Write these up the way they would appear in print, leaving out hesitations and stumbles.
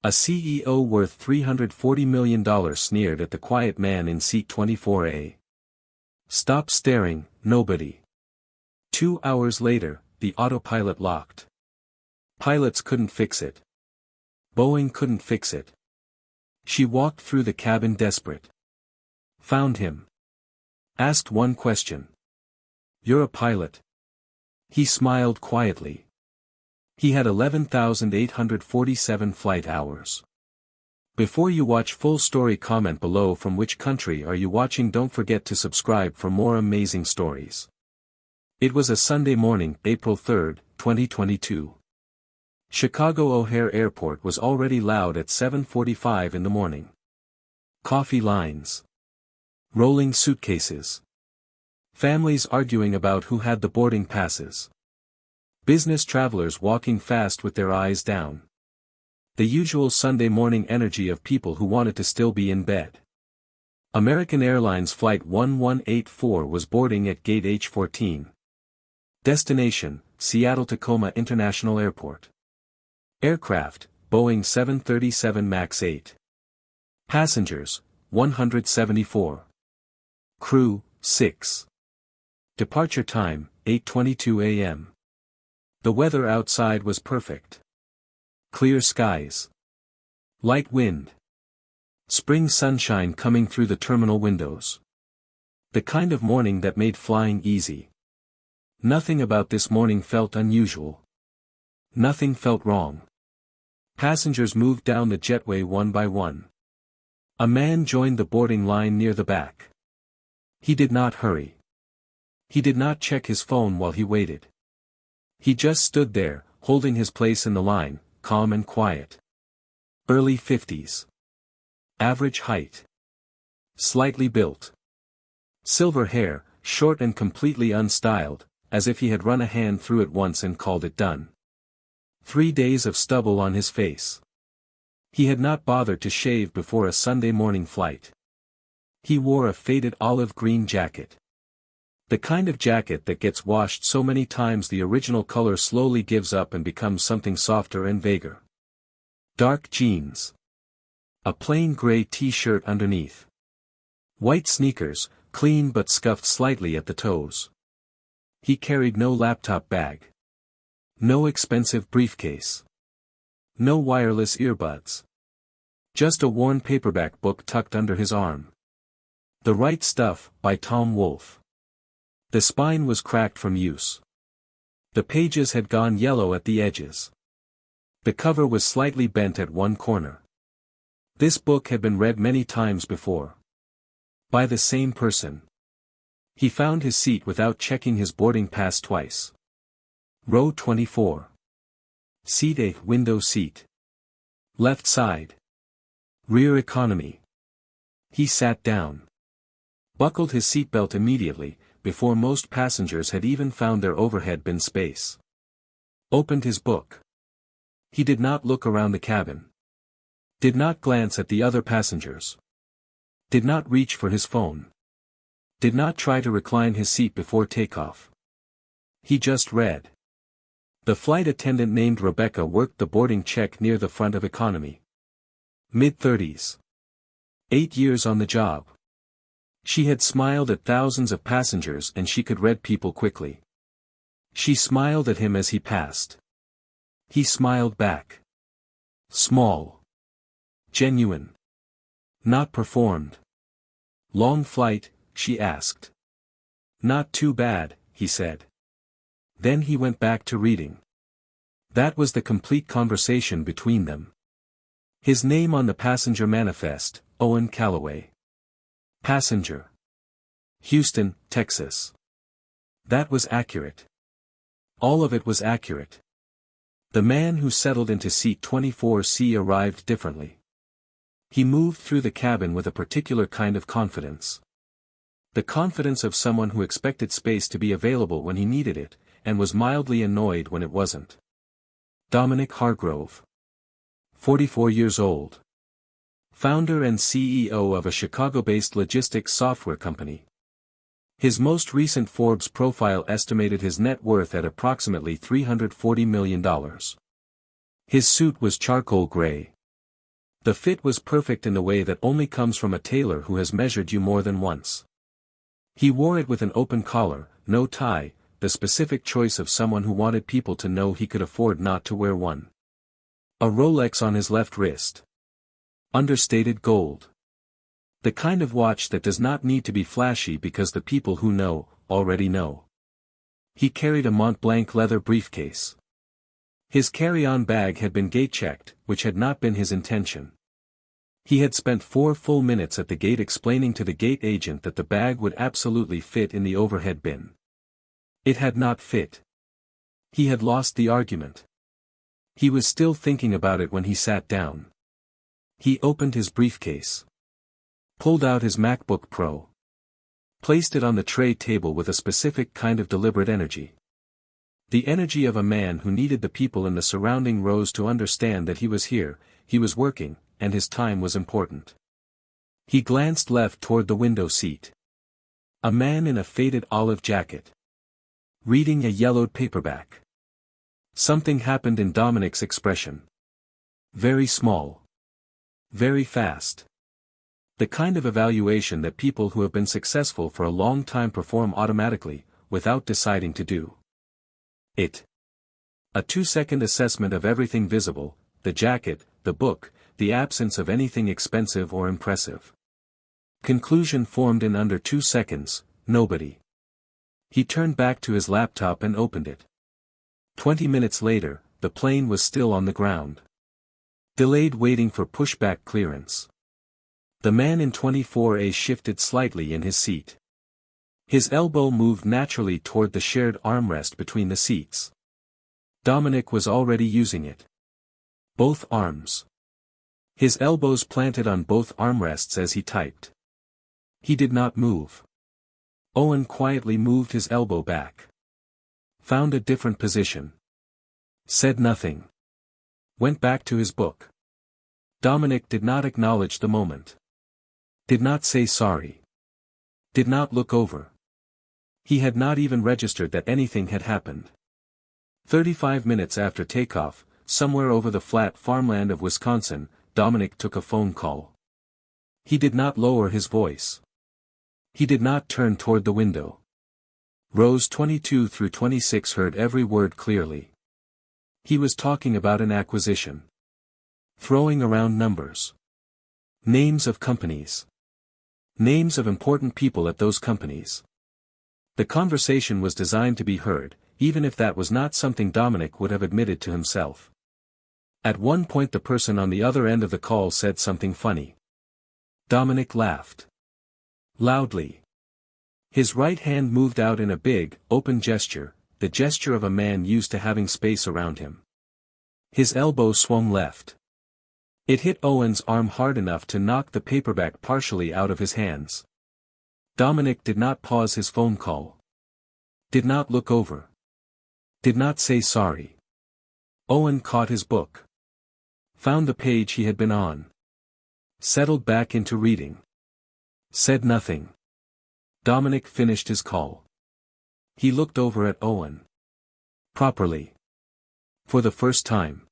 A CEO worth $340 million sneered at the quiet man in seat 24A. Stop staring, nobody. 2 hours later, the autopilot locked. Pilots couldn't fix it. Boeing couldn't fix it. She walked through the cabin desperate. Found him. Asked one question. You're a pilot. He smiled quietly. He had 11,847 flight hours. Before you watch full story, comment below from which country are you watching. Don't forget to subscribe for more amazing stories. It was a Sunday morning, April 3, 2022. Chicago O'Hare Airport was already loud at 7:45 in the morning. Coffee lines. Rolling suitcases. Families arguing about who had the boarding passes. Business travelers walking fast with their eyes down. The usual Sunday morning energy of people who wanted to still be in bed. American Airlines Flight 1184 was boarding at Gate H14. Destination, Seattle-Tacoma International Airport. Aircraft, Boeing 737 MAX 8. Passengers, 174. Crew, 6. Departure time, 8:22 a.m. The weather outside was perfect. Clear skies. Light wind. Spring sunshine coming through the terminal windows. The kind of morning that made flying easy. Nothing about this morning felt unusual. Nothing felt wrong. Passengers moved down the jetway one by one. A man joined the boarding line near the back. He did not hurry. He did not check his phone while he waited. He just stood there, holding his place in the line, calm and quiet. Early 50s. Average height. Slightly built. Silver hair, short and completely unstyled, as if he had run a hand through it once and called it done. 3 days of stubble on his face. He had not bothered to shave before a Sunday morning flight. He wore a faded olive green jacket. The kind of jacket that gets washed so many times the original color slowly gives up and becomes something softer and vaguer. Dark jeans. A plain gray t-shirt underneath. White sneakers, clean but scuffed slightly at the toes. He carried no laptop bag. No expensive briefcase. No wireless earbuds. Just a worn paperback book tucked under his arm. The Right Stuff, by Tom Wolfe. The spine was cracked from use. The pages had gone yellow at the edges. The cover was slightly bent at one corner. This book had been read many times before. By the same person. He found his seat without checking his boarding pass twice. Row 24. Seat A, window seat. Left side. Rear economy. He sat down. Buckled his seatbelt immediately, before most passengers had even found their overhead bin space. Opened his book. He did not look around the cabin. Did not glance at the other passengers. Did not reach for his phone. Did not try to recline his seat before takeoff. He just read. The flight attendant named Rebecca worked the boarding check near the front of economy. Mid-30s. 8 years on the job. She had smiled at thousands of passengers and she could read people quickly. She smiled at him as he passed. He smiled back. Small. Genuine. Not performed. Long flight, she asked. Not too bad, he said. Then he went back to reading. That was the complete conversation between them. His name on the passenger manifest, Owen Calloway. Passenger. Houston, Texas. That was accurate. All of it was accurate. The man who settled into seat 24C arrived differently. He moved through the cabin with a particular kind of confidence. The confidence of someone who expected space to be available when he needed it, and was mildly annoyed when it wasn't. Dominic Hargrove. 44 years old. Founder and CEO of a Chicago-based logistics software company. His most recent Forbes profile estimated his net worth at approximately $340 million. His suit was charcoal gray. The fit was perfect in the way that only comes from a tailor who has measured you more than once. He wore it with an open collar, no tie, the specific choice of someone who wanted people to know he could afford not to wear one. A Rolex on his left wrist. Understated gold. The kind of watch that does not need to be flashy because the people who know, already know. He carried a Mont Blanc leather briefcase. His carry-on bag had been gate-checked, which had not been his intention. He had spent 4 full minutes at the gate explaining to the gate agent that the bag would absolutely fit in the overhead bin. It had not fit. He had lost the argument. He was still thinking about it when he sat down. He opened his briefcase. Pulled out his MacBook Pro. Placed it on the tray table with a specific kind of deliberate energy. The energy of a man who needed the people in the surrounding rows to understand that he was here, he was working, and his time was important. He glanced left toward the window seat. A man in a faded olive jacket. Reading a yellowed paperback. Something happened in Dominic's expression. Very small. Very fast. The kind of evaluation that people who have been successful for a long time perform automatically, without deciding to do it. A 2-second assessment of everything visible, the jacket, the book, the absence of anything expensive or impressive. Conclusion formed in under 2 seconds, nobody. He turned back to his laptop and opened it. 20 minutes later, the plane was still on the ground. Delayed waiting for pushback clearance. The man in 24A shifted slightly in his seat. His elbow moved naturally toward the shared armrest between the seats. Dominic was already using it. Both arms. His elbows planted on both armrests as he typed. He did not move. Owen quietly moved his elbow back. Found a different position. Said nothing. Went back to his book. Dominic did not acknowledge the moment. Did not say sorry. Did not look over. He had not even registered that anything had happened. 35 minutes after takeoff, somewhere over the flat farmland of Wisconsin, Dominic took a phone call. He did not lower his voice. He did not turn toward the window. Rows 22 through 26 heard every word clearly. He was talking about an acquisition. Throwing around numbers. Names of companies. Names of important people at those companies. The conversation was designed to be heard, even if that was not something Dominic would have admitted to himself. At one point the person on the other end of the call said something funny. Dominic laughed. Loudly. His right hand moved out in a big, open gesture, the gesture of a man used to having space around him. His elbow swung left. It hit Owen's arm hard enough to knock the paperback partially out of his hands. Dominic did not pause his phone call. Did not look over. Did not say sorry. Owen caught his book. Found the page he had been on. Settled back into reading. Said nothing. Dominic finished his call. He looked over at Owen. Properly. For the first time.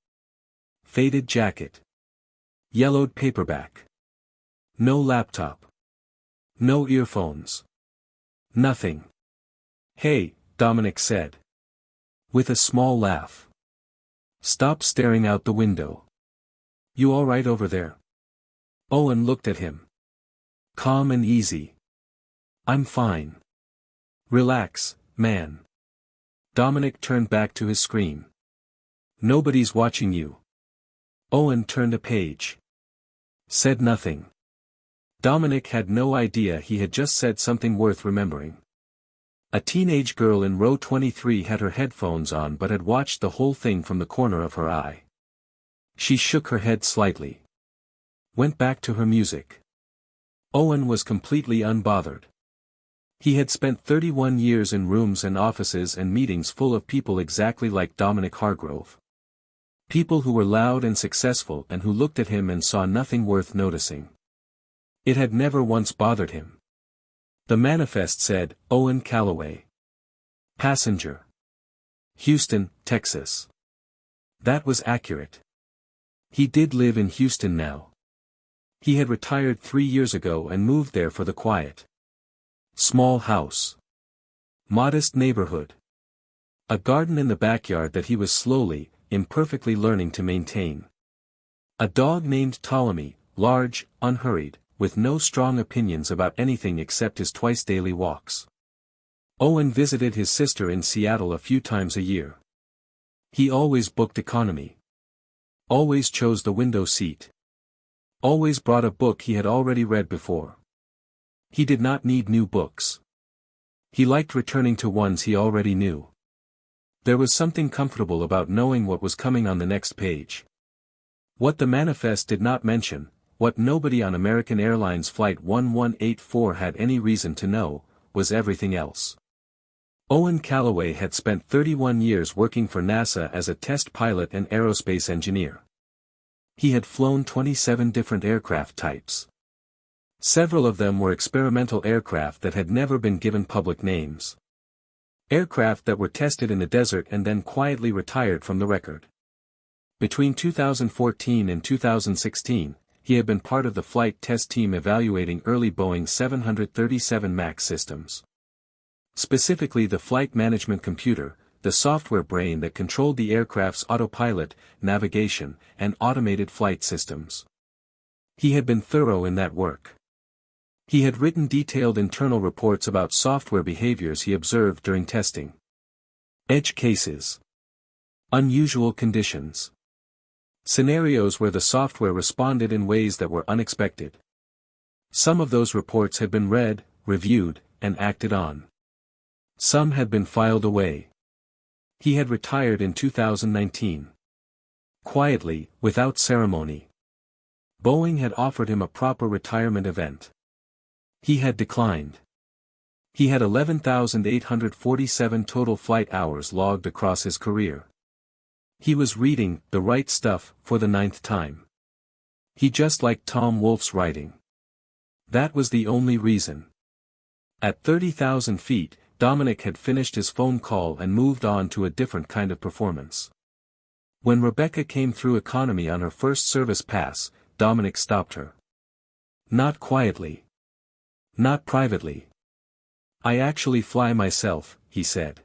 Faded jacket. Yellowed paperback. No laptop. No earphones. Nothing. Hey, Dominic said. With a small laugh. Stop staring out the window. You all right over there? Owen looked at him. Calm and easy. I'm fine. Relax, man. Dominic turned back to his screen. Nobody's watching you. Owen turned a page. Said nothing. Dominic had no idea he had just said something worth remembering. A teenage girl in row 23 had her headphones on but had watched the whole thing from the corner of her eye. She shook her head slightly. Went back to her music. Owen was completely unbothered. He had spent 31 years in rooms and offices and meetings full of people exactly like Dominic Hargrove. People who were loud and successful and who looked at him and saw nothing worth noticing. It had never once bothered him. The manifest said, Owen Calloway. Passenger. Houston, Texas. That was accurate. He did live in Houston now. He had retired 3 years ago and moved there for the quiet. Small house. Modest neighborhood. A garden in the backyard that he was slowly, imperfectly learning to maintain. A dog named Ptolemy, large, unhurried, with no strong opinions about anything except his twice-daily walks. Owen visited his sister in Seattle a few times a year. He always booked economy. Always chose the window seat. Always brought a book he had already read before. He did not need new books. He liked returning to ones he already knew. There was something comfortable about knowing what was coming on the next page. What the manifest did not mention, what nobody on American Airlines Flight 1184 had any reason to know, was everything else. Owen Calloway had spent 31 years working for NASA as a test pilot and aerospace engineer. He had flown 27 different aircraft types. Several of them were experimental aircraft that had never been given public names. Aircraft that were tested in the desert and then quietly retired from the record. Between 2014 and 2016, he had been part of the flight test team evaluating early Boeing 737 MAX systems. Specifically the flight management computer, the software brain that controlled the aircraft's autopilot, navigation, and automated flight systems. He had been thorough in that work. He had written detailed internal reports about software behaviors he observed during testing. Edge cases. Unusual conditions. Scenarios where the software responded in ways that were unexpected. Some of those reports had been read, reviewed, and acted on. Some had been filed away. He had retired in 2019. Quietly, without ceremony. Boeing had offered him a proper retirement event. He had declined. He had 11,847 total flight hours logged across his career. He was reading The Right Stuff for the 9th time. He just liked Tom Wolfe's writing. That was the only reason. At 30,000 feet, Dominic had finished his phone call and moved on to a different kind of performance. When Rebecca came through economy on her first service pass, Dominic stopped her. Not quietly. Not privately. I actually fly myself, he said.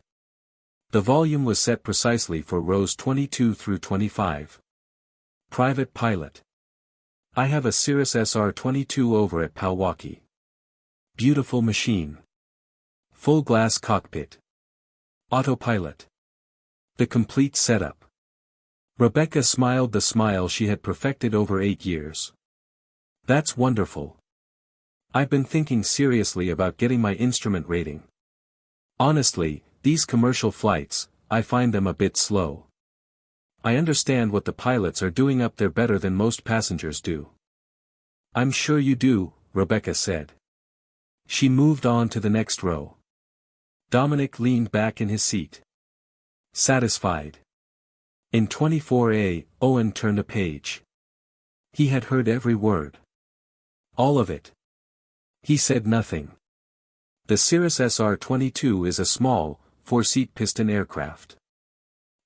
The volume was set precisely for rows 22 through 25. Private pilot. I have a Cirrus SR-22 over at Palwaukee. Beautiful machine. Full glass cockpit. Autopilot. The complete setup. Rebecca smiled the smile she had perfected over 8 years. That's wonderful. I've been thinking seriously about getting my instrument rating. Honestly, these commercial flights, I find them a bit slow. I understand what the pilots are doing up there better than most passengers do. I'm sure you do, Rebecca said. She moved on to the next row. Dominic leaned back in his seat. Satisfied. In 24A, Owen turned a page. He had heard every word. All of it. He said nothing. The Cirrus SR-22 is a small, 4-seat piston aircraft.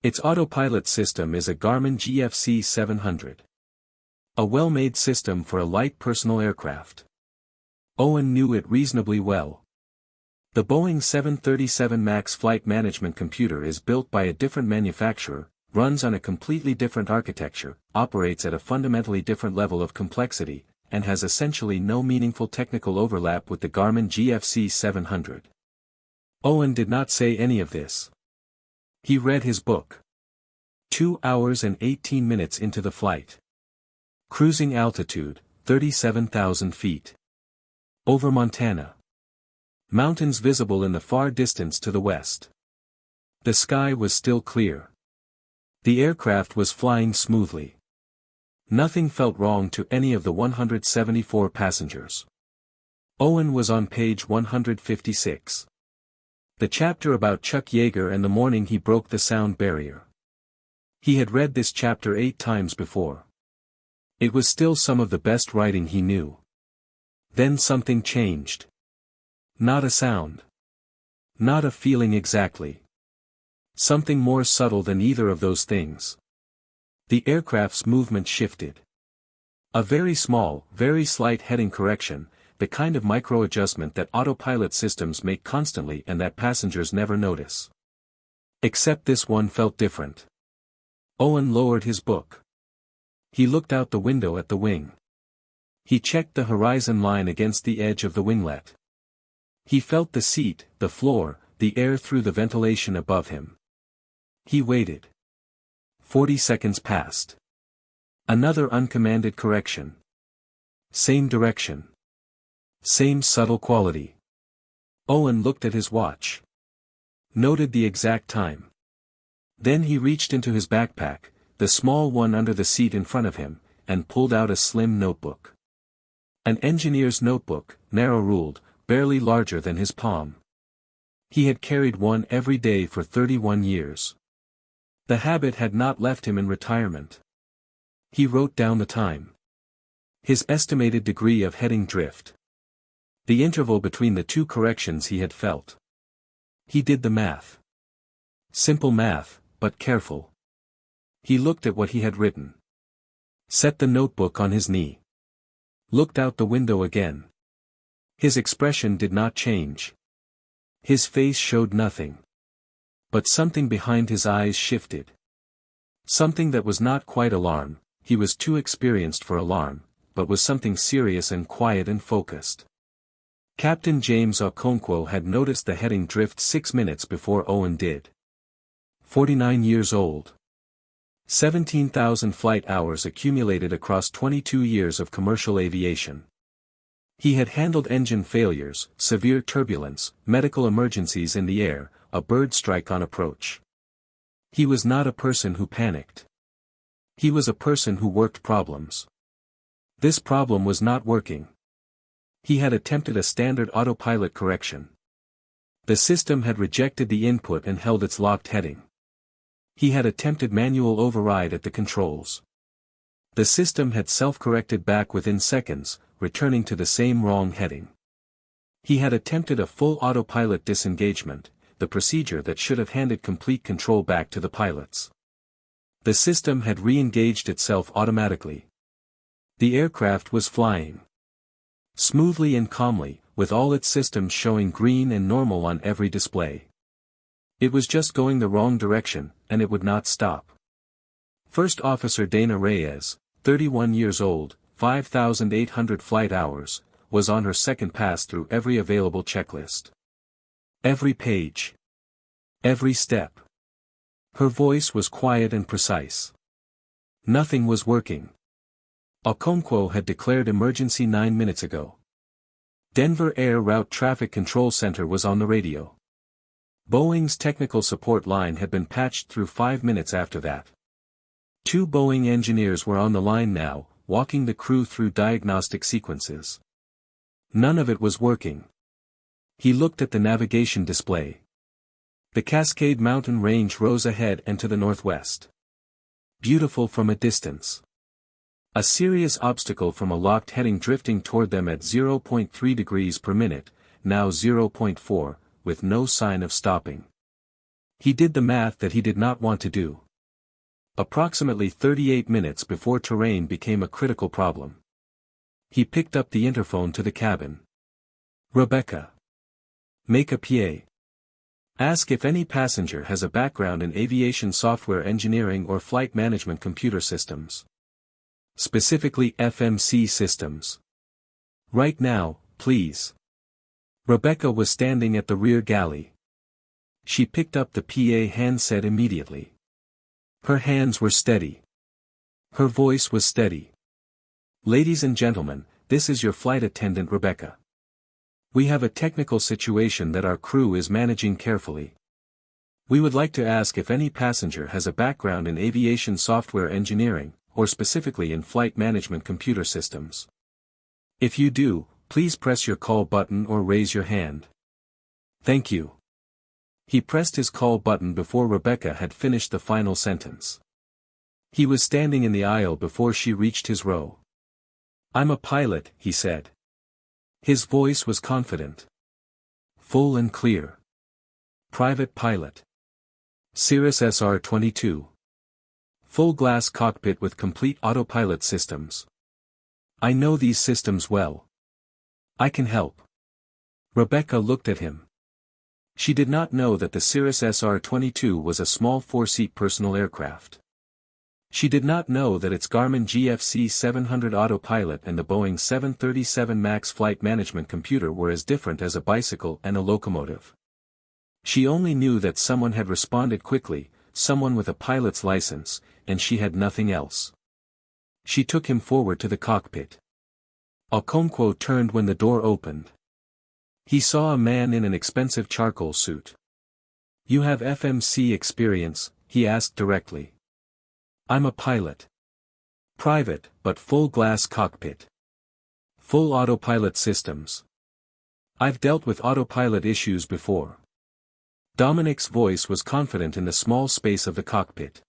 Its autopilot system is a Garmin GFC 700. A well-made system for a light personal aircraft. Owen knew it reasonably well. The Boeing 737 MAX flight management computer is built by a different manufacturer, runs on a completely different architecture, operates at a fundamentally different level of complexity, and has essentially no meaningful technical overlap with the Garmin GFC 700. Owen did not say any of this. He read his book. 2 hours and 18 minutes into the flight. Cruising altitude, 37,000 feet. Over Montana. Mountains visible in the far distance to the west. The sky was still clear. The aircraft was flying smoothly. Nothing felt wrong to any of the 174 passengers. Owen was on page 156. The chapter about Chuck Yeager and the morning he broke the sound barrier. He had read this chapter 8 times before. It was still some of the best writing he knew. Then something changed. Not a sound. Not a feeling exactly. Something more subtle than either of those things. The aircraft's movement shifted. A very small, very slight heading correction, the kind of micro-adjustment that autopilot systems make constantly and that passengers never notice. Except this one felt different. Owen lowered his book. He looked out the window at the wing. He checked the horizon line against the edge of the winglet. He felt the seat, the floor, the air through the ventilation above him. He waited. 40 seconds passed. Another uncommanded correction. Same direction. Same subtle quality. Owen looked at his watch. Noted the exact time. Then he reached into his backpack, the small one under the seat in front of him, and pulled out a slim notebook. An engineer's notebook, narrow-ruled, barely larger than his palm. He had carried one every day for 31 years. The habit had not left him in retirement. He wrote down the time. His estimated degree of heading drift. The interval between the two corrections he had felt. He did the math. Simple math, but careful. He looked at what he had written. Set the notebook on his knee. Looked out the window again. His expression did not change. His face showed nothing. But something behind his eyes shifted. Something that was not quite alarm, he was too experienced for alarm, but was something serious and quiet and focused. Captain James Okonkwo had noticed the heading drift 6 minutes before Owen did. 49 years old. 17,000 flight hours accumulated across 22 years of commercial aviation. He had handled engine failures, severe turbulence, medical emergencies in the air, a bird strike on approach. He was not a person who panicked. He was a person who worked problems. This problem was not working. He had attempted a standard autopilot correction. The system had rejected the input and held its locked heading. He had attempted manual override at the controls. The system had self-corrected back within seconds, returning to the same wrong heading. He had attempted a full autopilot disengagement, the procedure that should have handed complete control back to the pilots. The system had re-engaged itself automatically. The aircraft was flying. Smoothly and calmly, with all its systems showing green and normal on every display. It was just going the wrong direction, and it would not stop. First Officer Dana Reyes, 31 years old, 5,800 flight hours, was on her second pass through every available checklist. Every page. Every step. Her voice was quiet and precise. Nothing was working. Okonkwo had declared emergency 9 minutes ago. Denver Air Route Traffic Control Center was on the radio. Boeing's technical support line had been patched through 5 minutes after that. 2 Boeing engineers were on the line now, walking the crew through diagnostic sequences. None of it was working. He looked at the navigation display. The Cascade Mountain Range rose ahead and to the northwest. Beautiful from a distance. A serious obstacle from a locked heading drifting toward them at 0.3 degrees per minute, now 0.4, with no sign of stopping. He did the math that he did not want to do. Approximately 38 minutes before terrain became a critical problem. He picked up the interphone to the cabin. Rebecca. Make a PA. Ask if any passenger has a background in aviation software engineering or flight management computer systems. Specifically FMC systems. Right now, please. Rebecca was standing at the rear galley. She picked up the PA handset immediately. Her hands were steady. Her voice was steady. Ladies and gentlemen, this is your flight attendant Rebecca. We have a technical situation that our crew is managing carefully. We would like to ask if any passenger has a background in aviation software engineering, or specifically in flight management computer systems. If you do, please press your call button or raise your hand. Thank you. He pressed his call button before Rebecca had finished the final sentence. He was standing in the aisle before she reached his row. I'm a pilot, he said. His voice was confident. Full and clear. Private pilot. Cirrus SR-22. Full glass cockpit with complete autopilot systems. I know these systems well. I can help. Rebecca looked at him. She did not know that the Cirrus SR-22 was a small four-seat personal aircraft. She did not know that its Garmin GFC 700 Autopilot and the Boeing 737 MAX flight management computer were as different as a bicycle and a locomotive. She only knew that someone had responded quickly, someone with a pilot's license, and she had nothing else. She took him forward to the cockpit. Okonkwo turned when the door opened. He saw a man in an expensive charcoal suit. "You have FMC experience?" he asked directly. "I'm a pilot. Private, but full glass cockpit. Full autopilot systems. I've dealt with autopilot issues before." Dominic's voice was confident in the small space of the cockpit.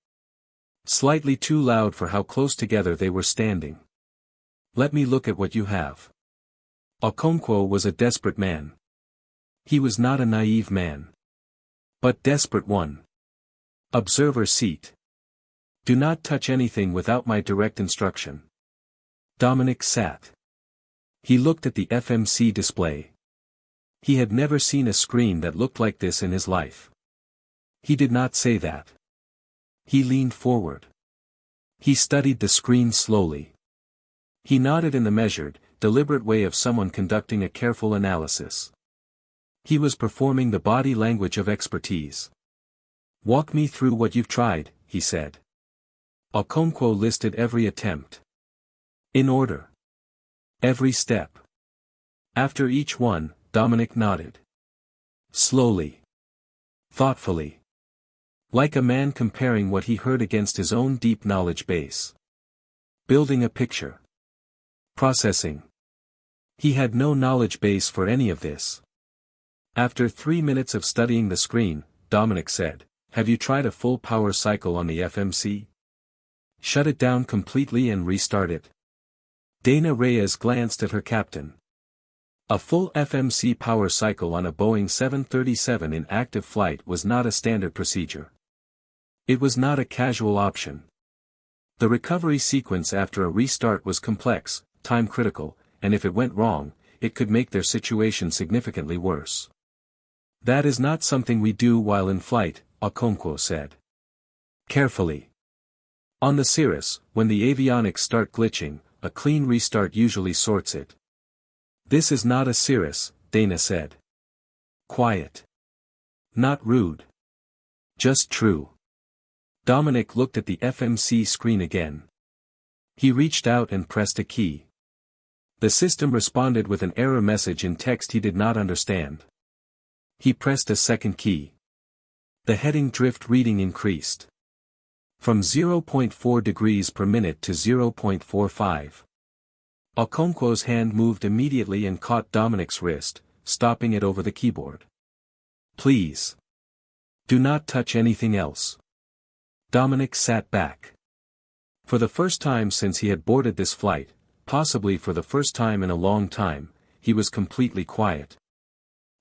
Slightly too loud for how close together they were standing. "Let me look at what you have." Okonkwo was a desperate man. He was not a naive man. But desperate one. "Observer seat. Do not touch anything without my direct instruction." Dominic sat. He looked at the FMC display. He had never seen a screen that looked like this in his life. He did not say that. He leaned forward. He studied the screen slowly. He nodded in the measured, deliberate way of someone conducting a careful analysis. He was performing the body language of expertise. "Walk me through what you've tried," he said. Okonkwo listed every attempt. In order. Every step. After each one, Dominic nodded. Slowly. Thoughtfully. Like a man comparing what he heard against his own deep knowledge base. Building a picture. Processing. He had no knowledge base for any of this. After 3 minutes of studying the screen, Dominic said, "Have you tried a full power cycle on the FMC? Shut it down completely and restart it?" Dana Reyes glanced at her captain. A full FMC power cycle on a Boeing 737 in active flight was not a standard procedure. It was not a casual option. The recovery sequence after a restart was complex, time-critical, and if it went wrong, it could make their situation significantly worse. "That is not something we do while in flight," Okonkwo said. Carefully. On the Cirrus, when the avionics start glitching, a clean restart usually sorts it. "This is not a Cirrus," Dana said. Quiet. Not rude. Just true. Dominic looked at the FMC screen again. He reached out and pressed a key. The system responded with an error message in text he did not understand. He pressed a second key. The heading drift reading increased. From 0.4 degrees per minute to 0.45. Okonkwo's hand moved immediately and caught Dominic's wrist, stopping it over the keyboard. "Please. Do not touch anything else." Dominic sat back. For the first time since he had boarded this flight, possibly for the first time in a long time, he was completely quiet.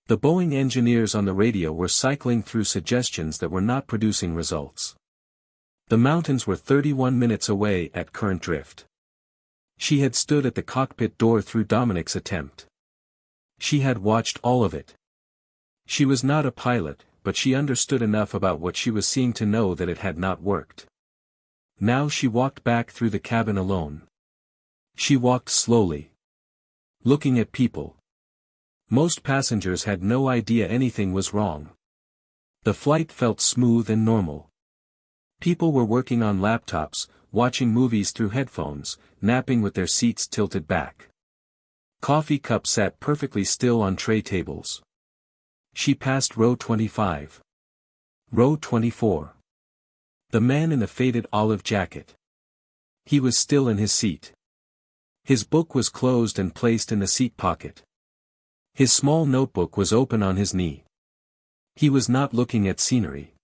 The Boeing engineers on the radio were cycling through suggestions that were not producing results. The mountains were 31 minutes away at current drift. She had stood at the cockpit door through Dominic's attempt. She had watched all of it. She was not a pilot, but she understood enough about what she was seeing to know that it had not worked. Now she walked back through the cabin alone. She walked slowly. Looking at people. Most passengers had no idea anything was wrong. The flight felt smooth and normal. People were working on laptops, watching movies through headphones, napping with their seats tilted back. Coffee cups sat perfectly still on tray tables. She passed row 25. Row 24. The man in the faded olive jacket. He was still in his seat. His book was closed and placed in the seat pocket. His small notebook was open on his knee. He was not looking at scenery.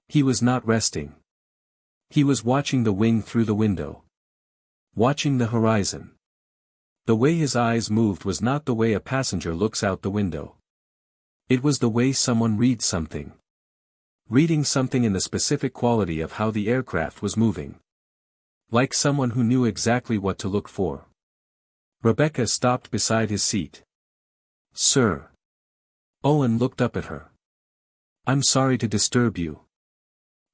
He was not resting. He was watching the wing through the window. Watching the horizon. The way his eyes moved was not the way a passenger looks out the window. It was the way someone reads something. Reading something in the specific quality of how the aircraft was moving. Like someone who knew exactly what to look for. Rebecca stopped beside his seat. Sir. Owen looked up at her. I'm sorry to disturb you.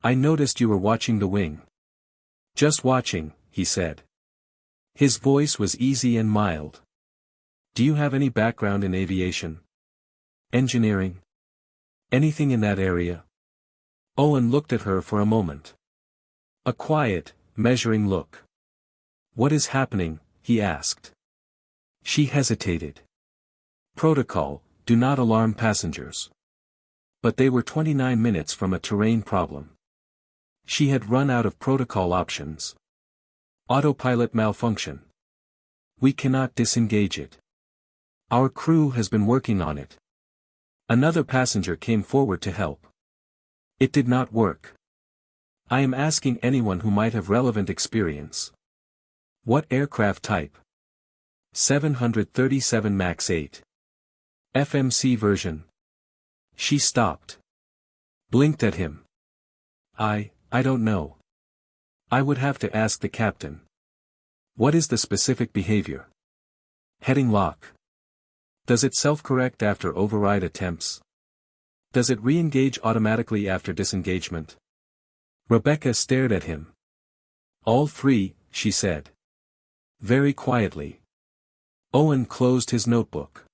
I noticed you were watching the wing. Just watching, he said. His voice was easy and mild. Do you have any background in aviation? Engineering? Anything in that area? Owen looked at her for a moment. A quiet, measuring look. What is happening? He asked. She hesitated. Protocol, do not alarm passengers. But they were 29 minutes from a terrain problem. She had run out of protocol options. Autopilot malfunction. We cannot disengage it. Our crew has been working on it. Another passenger came forward to help. It did not work. I am asking anyone who might have relevant experience. What aircraft type? 737 MAX 8. FMC version. She stopped. Blinked at him. I don't know. I would have to ask the captain. What is the specific behavior? Heading lock. Does it self-correct after override attempts? Does it re-engage automatically after disengagement? Rebecca stared at him. All three, she said. Very quietly. Owen closed his notebook.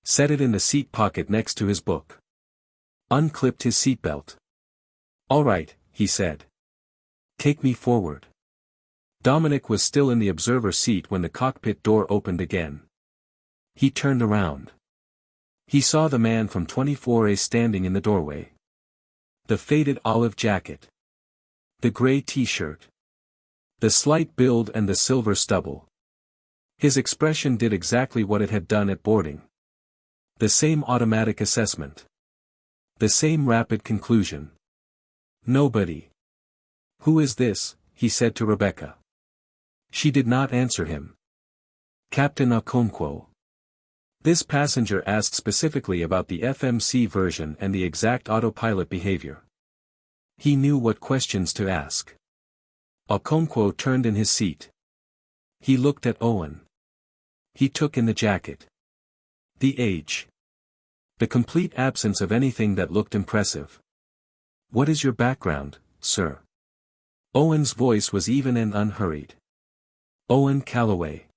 Set it in the seat pocket next to his book. Unclipped his seatbelt. All right, he said. Take me forward. Dominic was still in the observer seat when the cockpit door opened again. He turned around. He saw the man from 24A standing in the doorway. The faded olive jacket. The gray t-shirt. The slight build and the silver stubble. His expression did exactly what it had done at boarding. The same automatic assessment. The same rapid conclusion. Nobody. Who is this? He said to Rebecca. She did not answer him. Captain Okonkwo. This passenger asked specifically about the FMC version and the exact autopilot behavior. He knew what questions to ask. Okonkwo turned in his seat. He looked at Owen. He took in the jacket. The age. The complete absence of anything that looked impressive. What is your background, sir? Owen's voice was even and unhurried. Owen Calloway.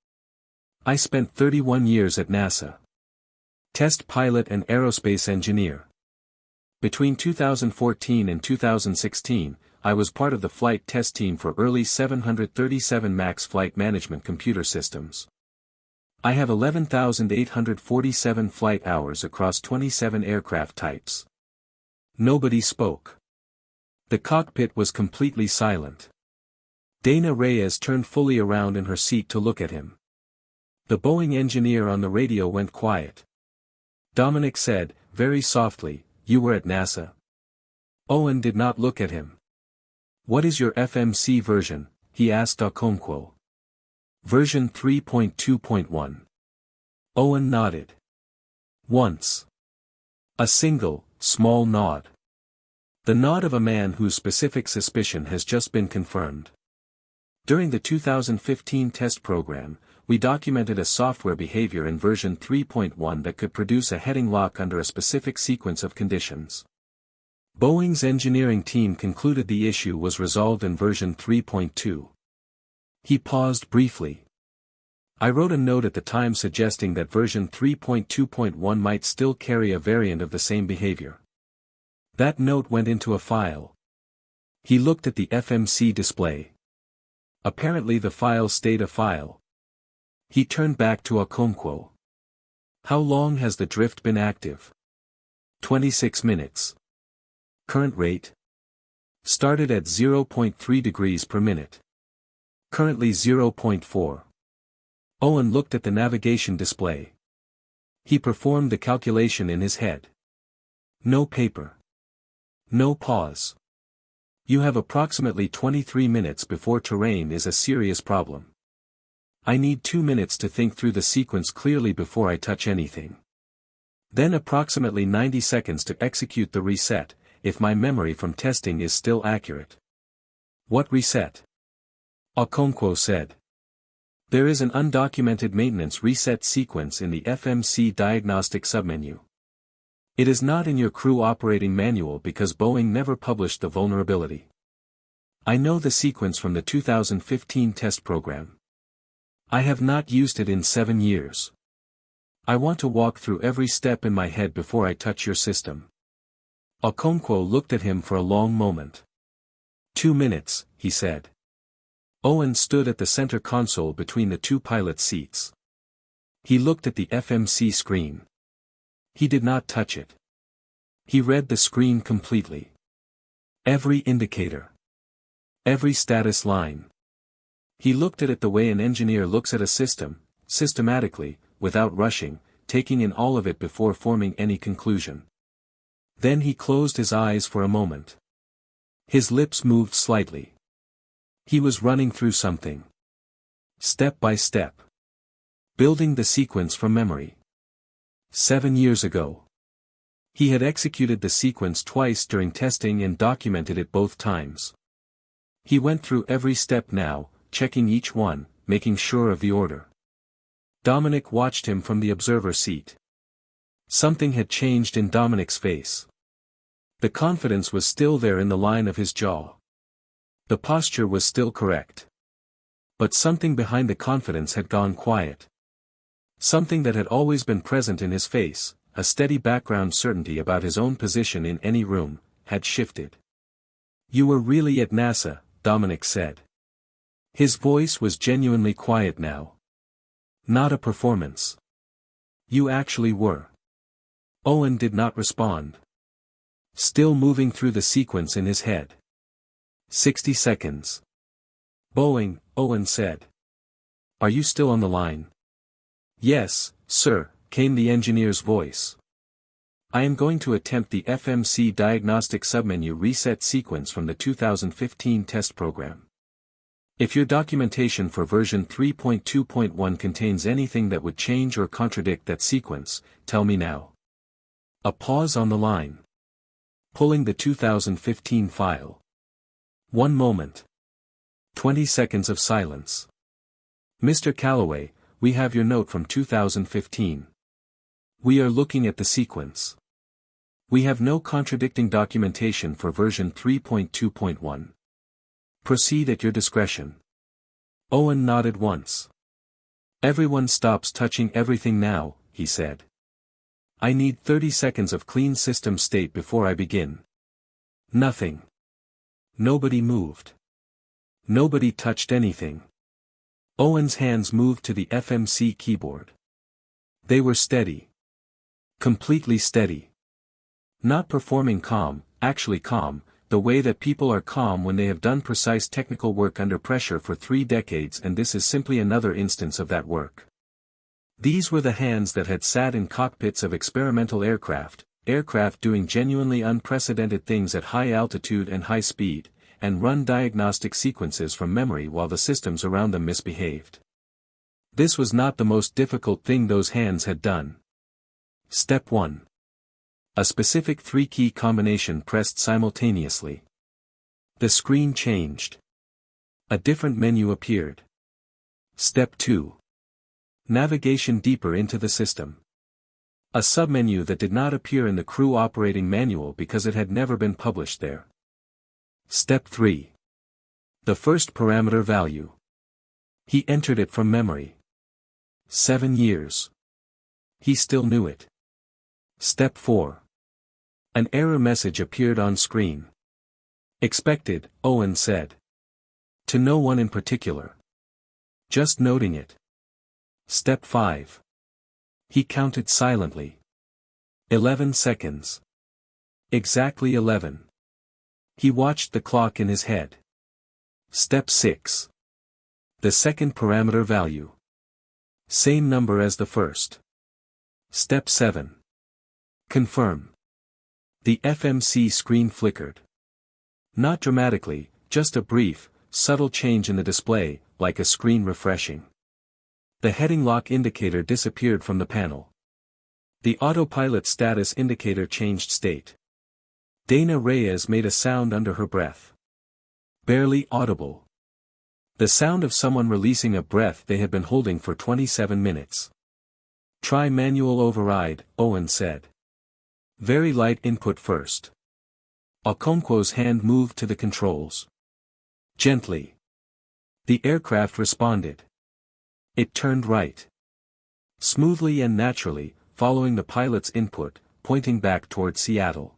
I spent 31 years at NASA. Test pilot and aerospace engineer. Between 2014 and 2016, I was part of the flight test team for early 737 MAX flight management computer systems. I have 11,847 flight hours across 27 aircraft types. Nobody spoke. The cockpit was completely silent. Dana Reyes turned fully around in her seat to look at him. The Boeing engineer on the radio went quiet. Dominic said, very softly, "You were at NASA?" Owen did not look at him. What is your FMC version? He asked Okonkwo. Version 3.2.1. Owen nodded. Once. A single, small nod. The nod of a man whose specific suspicion has just been confirmed. During the 2015 test program, we documented a software behavior in version 3.1 that could produce a heading lock under a specific sequence of conditions. Boeing's engineering team concluded the issue was resolved in version 3.2. He paused briefly. I wrote a note at the time suggesting that version 3.2.1 might still carry a variant of the same behavior. That note went into a file. He looked at the FMC display. Apparently the file stayed a file. He turned back to Okonkwo. How long has the drift been active? 26 minutes. Current rate? Started at 0.3 degrees per minute. Currently 0.4. Owen looked at the navigation display. He performed the calculation in his head. No paper. No pause. You have approximately 23 minutes before terrain is a serious problem. I need 2 minutes to think through the sequence clearly before I touch anything. Then approximately 90 seconds to execute the reset, if my memory from testing is still accurate. What reset? Okonkwo said. There is an undocumented maintenance reset sequence in the FMC diagnostic submenu. It is not in your crew operating manual because Boeing never published the vulnerability. I know the sequence from the 2015 test program. I have not used it in 7 years. I want to walk through every step in my head before I touch your system. Okonkwo looked at him for a long moment. 2 minutes, he said. Owen stood at the center console between the two pilot seats. He looked at the FMC screen. He did not touch it. He read the screen completely. Every indicator. Every status line. He looked at it the way an engineer looks at a system, systematically, without rushing, taking in all of it before forming any conclusion. Then he closed his eyes for a moment. His lips moved slightly. He was running through something. Step by step. Building the sequence from memory. 7 years ago. He had executed the sequence twice during testing and documented it both times. He went through every step now, checking each one, making sure of the order. Dominic watched him from the observer seat. Something had changed in Dominic's face. The confidence was still there in the line of his jaw. The posture was still correct. But something behind the confidence had gone quiet. Something that had always been present in his face, a steady background certainty about his own position in any room, had shifted. "You were really at NASA," Dominic said. His voice was genuinely quiet now. Not a performance. "You actually were." Owen did not respond. Still moving through the sequence in his head. 60 seconds. "Boeing," Owen said. "Are you still on the line?" "Yes, sir," came the engineer's voice. "I am going to attempt the FMC diagnostic submenu reset sequence from the 2015 test program. If your documentation for version 3.2.1 contains anything that would change or contradict that sequence, tell me now." A pause on the line. Pulling the 2015 file. 1 moment. 20 seconds of silence. "Mr. Calloway, we have your note from 2015. We are looking at the sequence. We have no contradicting documentation for version 3.2.1. Proceed at your discretion." Owen nodded once. "Everyone stops touching everything now," he said. "I need 30 seconds of clean system state before I begin." Nothing. Nobody moved. Nobody touched anything. Owen's hands moved to the FMC keyboard. They were steady. Completely steady. Not performing calm, actually calm, the way that people are calm when they have done precise technical work under pressure for 3 decades, and this is simply another instance of that work. These were the hands that had sat in cockpits of experimental aircraft doing genuinely unprecedented things at high altitude and high speed, and run diagnostic sequences from memory while the systems around them misbehaved. This was not the most difficult thing those hands had done. Step 1. A specific 3-key combination pressed simultaneously. The screen changed. A different menu appeared. Step 2. Navigation deeper into the system. A submenu that did not appear in the crew operating manual because it had never been published there. Step 3. The first parameter value. He entered it from memory. 7 years. He still knew it. Step 4. An error message appeared on screen. "Expected," Owen said. "To no one in particular. Just noting it." Step 5. He counted silently. 11 seconds. Exactly 11. He watched the clock in his head. Step 6. The second parameter value. Same number as the first. Step 7. Confirm. The FMC screen flickered. Not dramatically, just a brief, subtle change in the display, like a screen refreshing. The heading lock indicator disappeared from the panel. The autopilot status indicator changed state. Dana Reyes made a sound under her breath. Barely audible. The sound of someone releasing a breath they had been holding for 27 minutes. Try manual override, Owen said. Very light input first. Okonkwo's hand moved to the controls. Gently. The aircraft responded. It turned right. Smoothly and naturally, following the pilot's input, pointing back toward Seattle.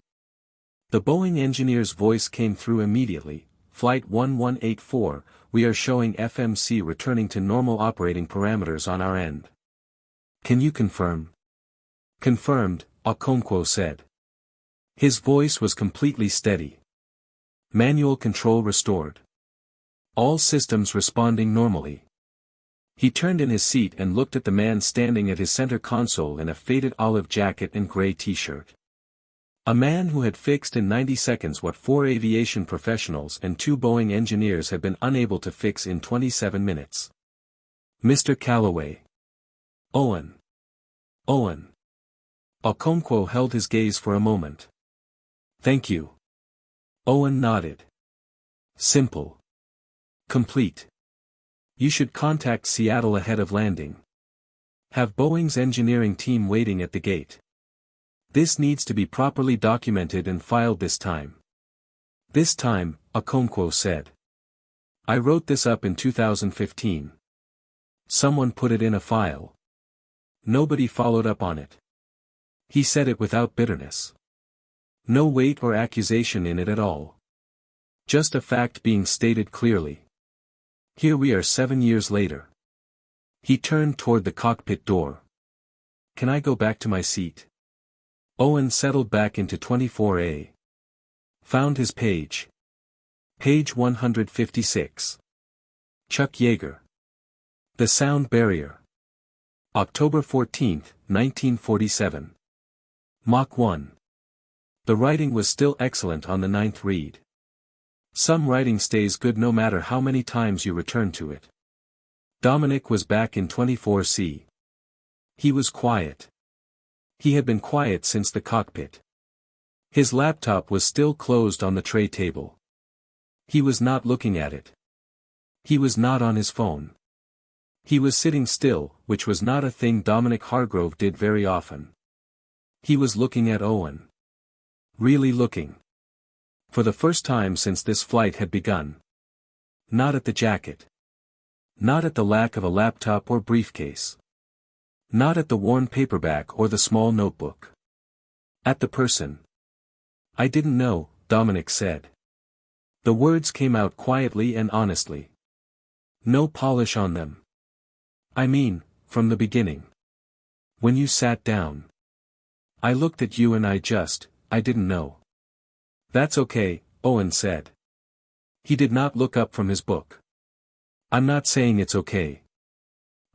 The Boeing engineer's voice came through immediately. Flight 1184, we are showing FMC returning to normal operating parameters on our end. Can you confirm? Confirmed, Okonkwo said. His voice was completely steady. Manual control restored. All systems responding normally. He turned in his seat and looked at the man standing at his center console in a faded olive jacket and gray t-shirt. A man who had fixed in 90 seconds what 4 aviation professionals and 2 Boeing engineers had been unable to fix in 27 minutes. Mr. Calloway. Owen. Owen. Okonkwo held his gaze for a moment. Thank you. Owen nodded. Simple. Complete. You should contact Seattle ahead of landing. Have Boeing's engineering team waiting at the gate. This needs to be properly documented and filed this time. This time, Okonkwo said. I wrote this up in 2015. Someone put it in a file. Nobody followed up on it. He said it without bitterness. No weight or accusation in it at all. Just a fact being stated clearly. Here we are 7 years later. He turned toward the cockpit door. Can I go back to my seat? Owen settled back into 24A. Found his page. Page 156. Chuck Yeager. The Sound Barrier. October 14, 1947. Mach 1. The writing was still excellent on the 9th read. Some writing stays good no matter how many times you return to it. Dominic was back in 24C. He was quiet. He had been quiet since the cockpit. His laptop was still closed on the tray table. He was not looking at it. He was not on his phone. He was sitting still, which was not a thing Dominic Hargrove did very often. He was looking at Owen. Really looking. For the first time since this flight had begun. Not at the jacket. Not at the lack of a laptop or briefcase. Not at the worn paperback or the small notebook. At the person. I didn't know, Dominic said. The words came out quietly and honestly. No polish on them. I mean, from the beginning. When you sat down. I looked at you and I didn't know. That's okay, Owen said. He did not look up from his book. I'm not saying it's okay.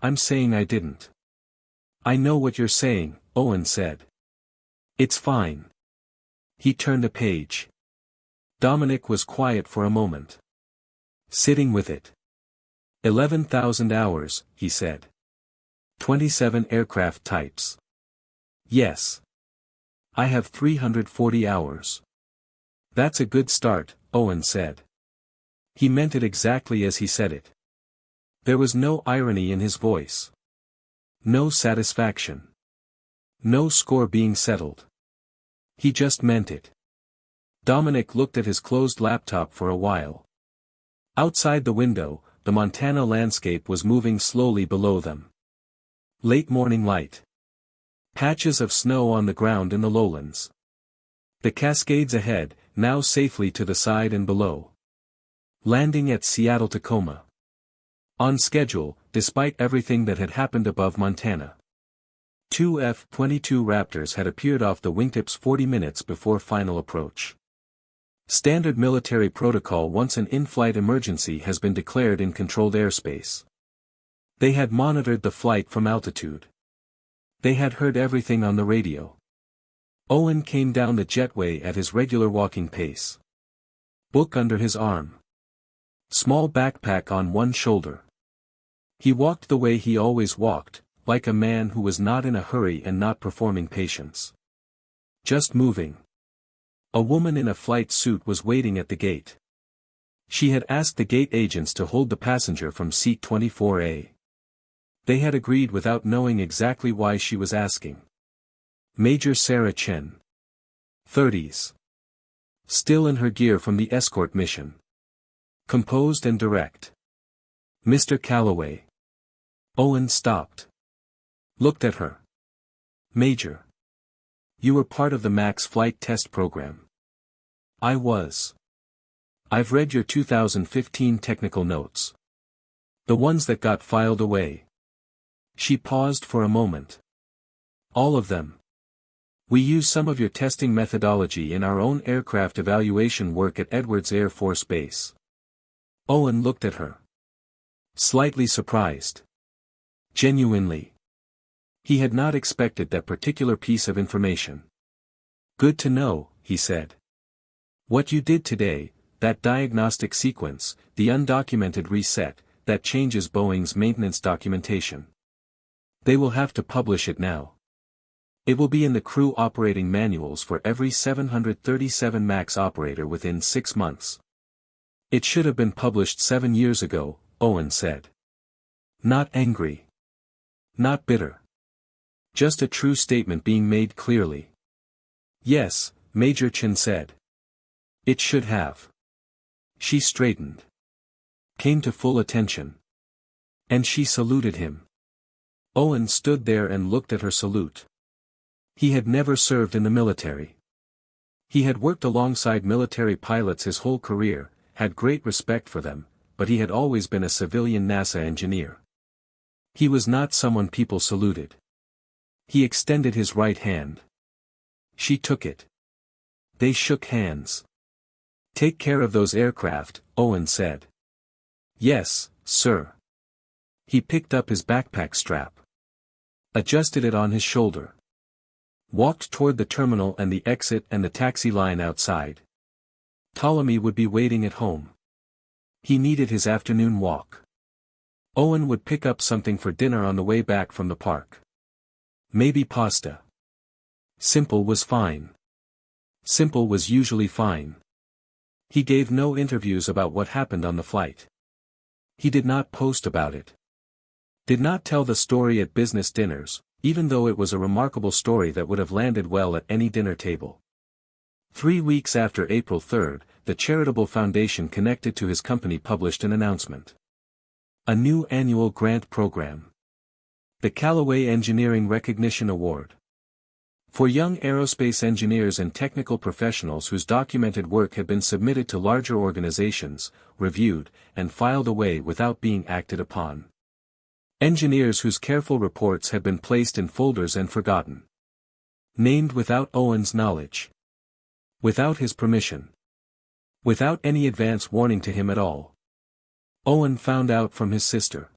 I'm saying I didn't. I know what you're saying, Owen said. It's fine. He turned a page. Dominic was quiet for a moment. Sitting with it. 11,000 hours, he said. 27 aircraft types. Yes. I have 340 hours. That's a good start, Owen said. He meant it exactly as he said it. There was no irony in his voice. No satisfaction. No score being settled. He just meant it. Dominic looked at his closed laptop for a while. Outside the window, the Montana landscape was moving slowly below them. Late morning light. Patches of snow on the ground in the lowlands. The Cascades ahead, now safely to the side and below. Landing at Seattle-Tacoma. On schedule, despite everything that had happened above Montana. 2 F-22 Raptors had appeared off the wingtips 40 minutes before final approach. Standard military protocol once an in-flight emergency has been declared in controlled airspace. They had monitored the flight from altitude. They had heard everything on the radio. Owen came down the jetway at his regular walking pace. Book under his arm. Small backpack on one shoulder. He walked the way he always walked, like a man who was not in a hurry and not performing patience. Just moving. A woman in a flight suit was waiting at the gate. She had asked the gate agents to hold the passenger from seat 24A. They had agreed without knowing exactly why she was asking. Major Sarah Chen. 30s. Still in her gear from the escort mission. Composed and direct. Mr. Calloway. Owen stopped. Looked at her. Major. You were part of the MAX flight test program. I was. I've read your 2015 technical notes. The ones that got filed away. She paused for a moment. All of them. We use some of your testing methodology in our own aircraft evaluation work at Edwards Air Force Base. Owen looked at her. Slightly surprised. Genuinely. He had not expected that particular piece of information. Good to know, he said. What you did today, that diagnostic sequence, the undocumented reset, that changes Boeing's maintenance documentation. They will have to publish it now. It will be in the crew operating manuals for every 737 MAX operator within 6 months. It should have been published 7 years ago, Owen said. Not angry. Not bitter. Just a true statement being made clearly. Yes, Major Chen said. It should have. She straightened. Came to full attention. And she saluted him. Owen stood there and looked at her salute. He had never served in the military. He had worked alongside military pilots his whole career, had great respect for them, but he had always been a civilian NASA engineer. He was not someone people saluted. He extended his right hand. She took it. They shook hands. Take care of those aircraft, Owen said. Yes, sir. He picked up his backpack strap. Adjusted it on his shoulder. Walked toward the terminal and the exit and the taxi line outside. Ptolemy would be waiting at home. He needed his afternoon walk. Owen would pick up something for dinner on the way back from the park. Maybe pasta. Simple was fine. Simple was usually fine. He gave no interviews about what happened on the flight. He did not post about it. Did not tell the story at business dinners, even though it was a remarkable story that would have landed well at any dinner table. 3 weeks after April 3, the charitable foundation connected to his company published an announcement. A new annual grant program. The Callaway Engineering Recognition Award. For young aerospace engineers and technical professionals whose documented work had been submitted to larger organizations, reviewed, and filed away without being acted upon. Engineers whose careful reports had been placed in folders and forgotten. Named without Owen's knowledge. Without his permission. Without any advance warning to him at all. Owen found out from his sister.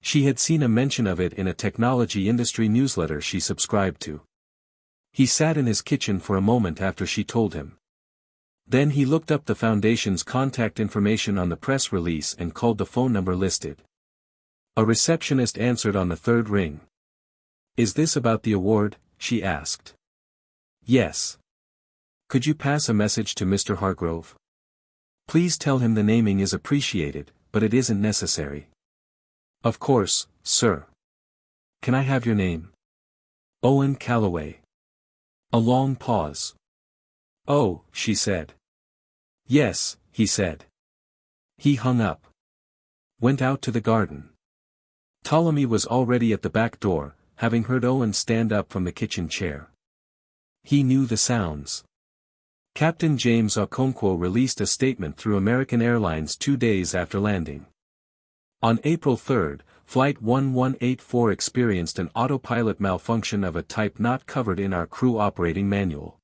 She had seen a mention of it in a technology industry newsletter she subscribed to. He sat in his kitchen for a moment after she told him. Then he looked up the foundation's contact information on the press release and called the phone number listed. A receptionist answered on the third ring. Is this about the award? She asked. Yes. Could you pass a message to Mr. Hargrove? Please tell him the naming is appreciated, but it isn't necessary. Of course, sir. Can I have your name? Owen Calloway. A long pause. Oh, she said. Yes, he said. He hung up. Went out to the garden. Ptolemy was already at the back door, having heard Owen stand up from the kitchen chair. He knew the sounds. Captain James Okonkwo released a statement through American Airlines 2 days after landing. On April 3, Flight 1184 experienced an autopilot malfunction of a type not covered in our crew operating manual.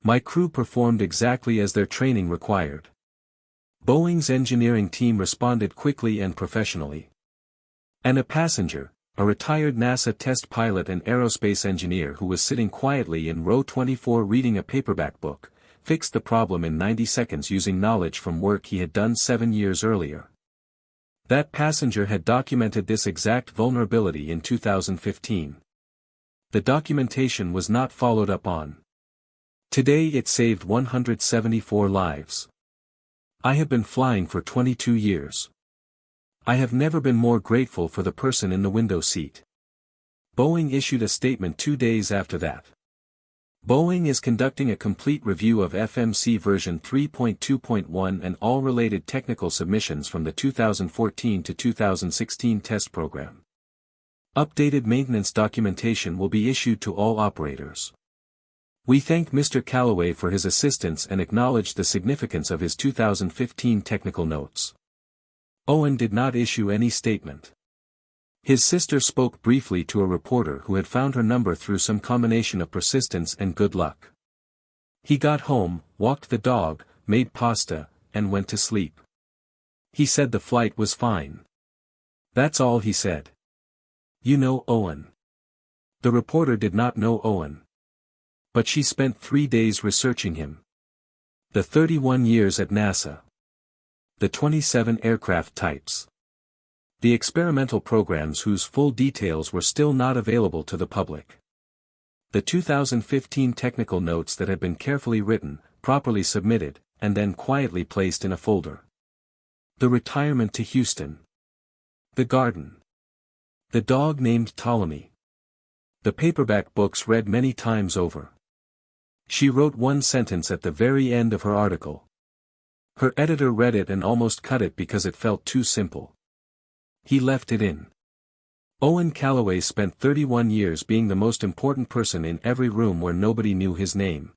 My crew performed exactly as their training required. Boeing's engineering team responded quickly and professionally. And a passenger, a retired NASA test pilot and aerospace engineer who was sitting quietly in row 24 reading a paperback book, fixed the problem in 90 seconds using knowledge from work he had done 7 years earlier. That passenger had documented this exact vulnerability in 2015. The documentation was not followed up on. Today it saved 174 lives. I have been flying for 22 years. I have never been more grateful for the person in the window seat. Boeing issued a statement 2 days after that. Boeing is conducting a complete review of FMC version 3.2.1 and all related technical submissions from the 2014 to 2016 test program. Updated maintenance documentation will be issued to all operators. We thank Mr. Callaway for his assistance and acknowledge the significance of his 2015 technical notes. Owen did not issue any statement. His sister spoke briefly to a reporter who had found her number through some combination of persistence and good luck. He got home, walked the dog, made pasta, and went to sleep. He said the flight was fine. That's all he said. You know Owen. The reporter did not know Owen. But she spent 3 days researching him. The 31 years at NASA. The 27 aircraft types. The experimental programs whose full details were still not available to the public. The 2015 technical notes that had been carefully written, properly submitted, and then quietly placed in a folder. The retirement to Houston. The garden. The dog named Ptolemy. The paperback books read many times over. She wrote one sentence at the very end of her article. Her editor read it and almost cut it because it felt too simple. He left it in. Owen Callaway spent 31 years being the most important person in every room where nobody knew his name.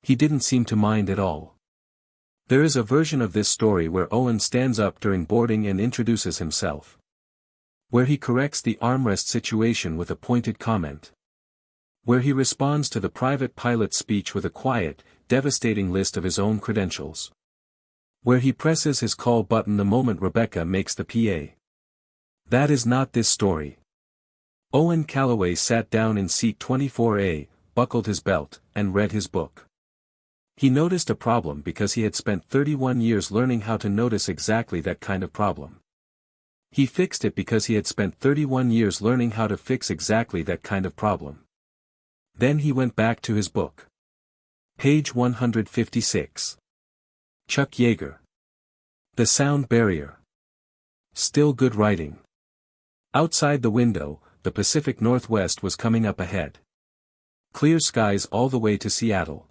He didn't seem to mind at all. There is a version of this story where Owen stands up during boarding and introduces himself. Where he corrects the armrest situation with a pointed comment. Where he responds to the private pilot's speech with a quiet, devastating list of his own credentials. Where he presses his call button the moment Rebecca makes the PA. That is not this story. Owen Callaway sat down in seat 24A, buckled his belt, and read his book. He noticed a problem because he had spent 31 years learning how to notice exactly that kind of problem. He fixed it because he had spent 31 years learning how to fix exactly that kind of problem. Then he went back to his book. Page 156. Chuck Yeager. The Sound Barrier. Still good writing. Outside the window, the Pacific Northwest was coming up ahead. Clear skies all the way to Seattle.